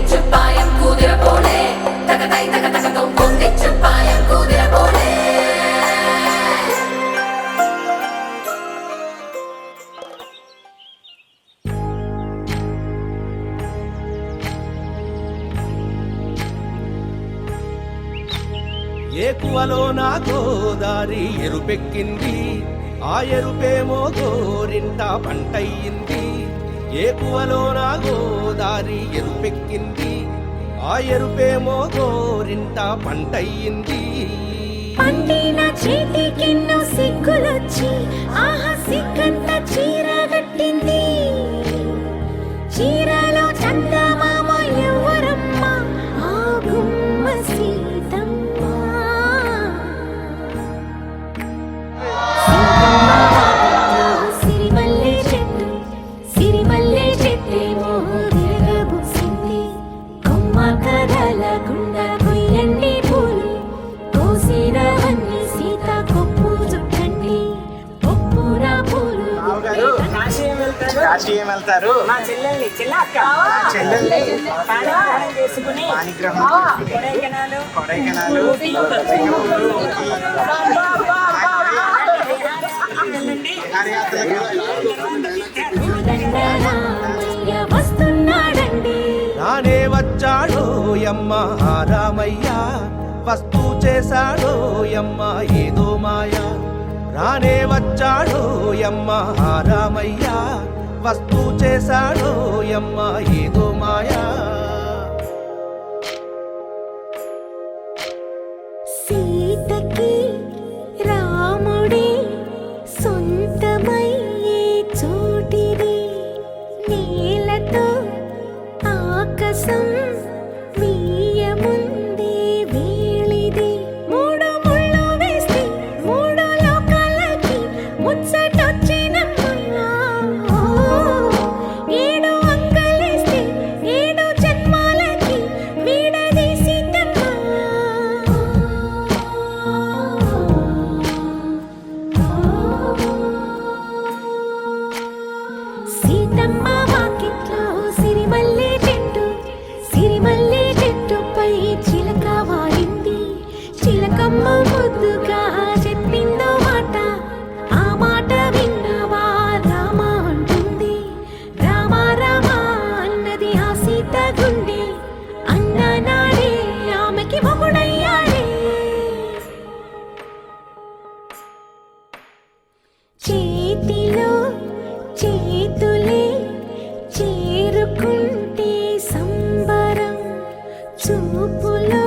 പൊന്തിച്ചുപ്പായം കുതിര പോലെ തകതൈ തകതകതും പൊന്തിച്ചുപ്പായം കുതിര പോലെ ఏకువలో నా గోదారి ఎరుపెక్కింది ఆ ఎరుపేమో గోరింట పంటయ్యింది ఏకువలో నా గోదారి ఎరుపెక్కింది ఆ ఎరుపేమో గోరింట పంటయ్యింది పండిన చేతికెన్నో సిగ్గులొచ్చి ఆహా సిగ్గంత చీర కట్టింది చీరలో చందమామ ఎవరమ్మ ఆ గుమ్మ సీతమ్మ సిరిమల్లె చెట్టు సిరిమల్లె చెట్టేమో తిరగబూసింది కొమ్మ కదలకుండా కొయ్యండి పూలు కోసిరవన్నీ సీత కొప్పు చుట్టండి కొప్పున పూలు కాశీ ఏం వెళ్తారు మా చెల్లెల్ని పాణిగ్రహణం చేసుకుని కొడైకెనాలు వస్తున్నాడండి రానే వచ్చాడో యమ్మ రామయ్య వస్తూ చేశాడో యమ్మ ఏదో మాయా రానే వచ్చాడో యమ్మ రామయ్య వస్తూ చేశాడో యమ్మ ఏదో మాయా సీతకి రాముడే సొంతమయ్యే చోటిది నేలతో ఆకాశం వీయముందే వేళిది మూడు ముళ్ళు వేస్తే మూడు లోకాలకి ముచ్చటొచ్చినమ్మా ఏడు అంగలేస్తే ఏడు జన్మాలకి సీతమ్మ వాకిట్లో సిరిమల్లె చెట్టుపై చిలక వాలింది చిలకమ్మ ముద్దుగా చెప్పిందో మాట ఆ మాట విన్నవా రామ అంటుంది రామ రామ అన్నది ఆ సీత గుండె అన్న నాడే ఆమెకి మొగుడయ్యాడే చేతిలో చేతులే చేరుకుంటే సంబరం చూపులో